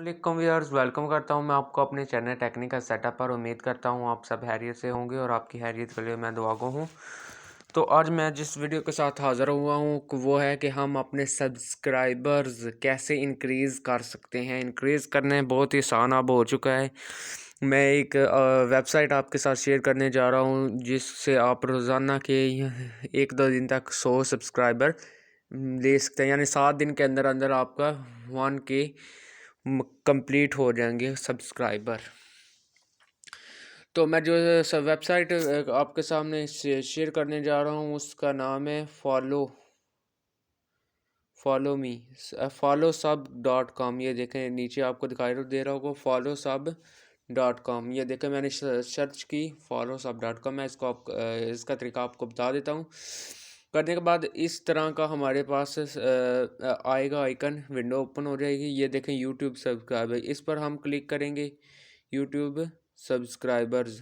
वालेकुम viewers, welcome करता हूं मैं आपको अपने चैनल टेक्निकल सेटअप पर। उम्मीद करता हूं आप सब हैरियत से होंगे और आपकी हैरियत के लिए मैं दुआगो हूं। तो आज मैं जिस वीडियो के साथ हाज़िर हुआ हूं वो है कि हम अपने सब्सक्राइबर्स कैसे इंक्रीज़ कर सकते हैं। इंक्रीज़ करने बहुत ही आसान अब हो चुका है। मैं एक वेबसाइट आपके साथ शेयर करने जा रहा हूं जिससे आप रोज़ाना के 1-2 दिन तक 100 सब्सक्राइबर ले सकते हैं, यानी 7 दिन के अंदर अंदर आपका 1K कंप्लीट हो जाएंगे सब्सक्राइबर। तो मैं जो सब वेबसाइट आपके सामने शेयर करने जा रहा हूँ उसका नाम है follow सब.com। ये देखें नीचे आपको दिखाई दे रहा होगा follow सब.com। ये देखें मैंने सर्च की follow सब.com। मैं इसका तरीका आपको बता देता हूँ। करने के बाद इस तरह का हमारे पास आएगा आइकन, विंडो ओपन हो जाएगी। ये देखें यूट्यूब सब्सक्राइबर, इस पर हम क्लिक करेंगे यूट्यूब सब्सक्राइबर्स।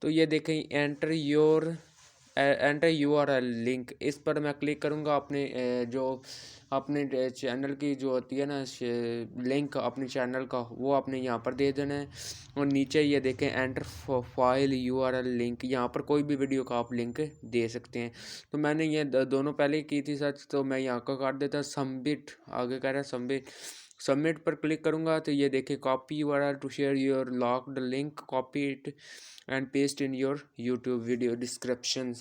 तो ये देखें एंटर URL लिंक, इस पर मैं क्लिक करूँगा। अपने चैनल की जो होती है ना लिंक अपने चैनल का, वो आपने यहाँ पर दे देना है। और नीचे ये देखें एंटर फाइल URL लिंक, यहाँ पर कोई भी वीडियो का आप लिंक दे सकते हैं। तो मैंने ये दोनों पहले की थी सर्च, तो मैं यहाँ का काट देता। सबमिट आगे कह रहा है सबमिट पर क्लिक करूँगा तो ये देखिए copy URL to share your locked link, copy it and paste in your YouTube video description.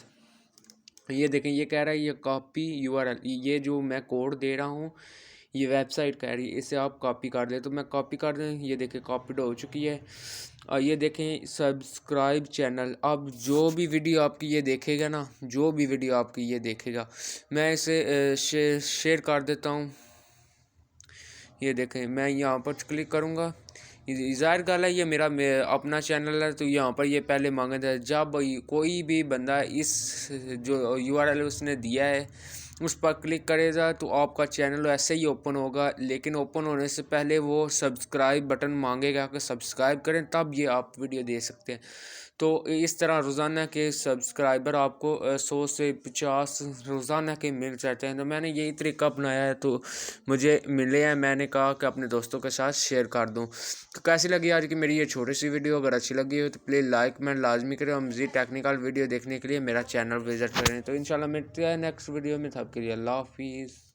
ये देखें ये कह रहा है ये कॉपी URL, ये जो मैं कोड दे रहा हूँ ये वेबसाइट कह रही है इसे आप कॉपी कर दें। तो मैं कॉपी कर दें, ये देखें कॉपीड हो चुकी है। और ये देखें सब्सक्राइब चैनल। अब जो भी वीडियो आपकी ये देखेगा ना, जो भी वीडियो आपकी ये देखेगा, मैं इसे शेयर कर देता हूँ। ये देखें मैं यहाँ पर क्लिक करूँगा। ज़ाहिर गल है ये मेरा अपना चैनल है, तो यहाँ पर ये पहले मांगा था। जब कोई भी बंदा इस जो URL उसने दिया है उस पर क्लिक करेगा तो आपका चैनल ऐसे ही ओपन होगा, लेकिन ओपन होने से पहले वो सब्सक्राइब बटन मांगेगा कि सब्सक्राइब करें, तब ये आप वीडियो दे सकते हैं। तो इस तरह रोज़ाना के सब्सक्राइबर आपको 100 से 50 रोज़ाना के मिल जाते हैं। तो मैंने यही तरीका अपनाया है, तो मुझे मिले हैं, मैंने कहा कि अपने दोस्तों के साथ शेयर कर दूं। तो कैसी लगी आज की मेरी ये छोटी सी वीडियो? अगर अच्छी लगी हो तो प्लीज़ लाइक कमेंट लाजमी करें और मज़ीद टेक्निकल वीडियो देखने के लिए मेरा चैनल विज़िट करें। तो इंशाल्लाह मिलते हैं नेक्स्ट वीडियो में, तब के लिए अल्लाह हाफिज़।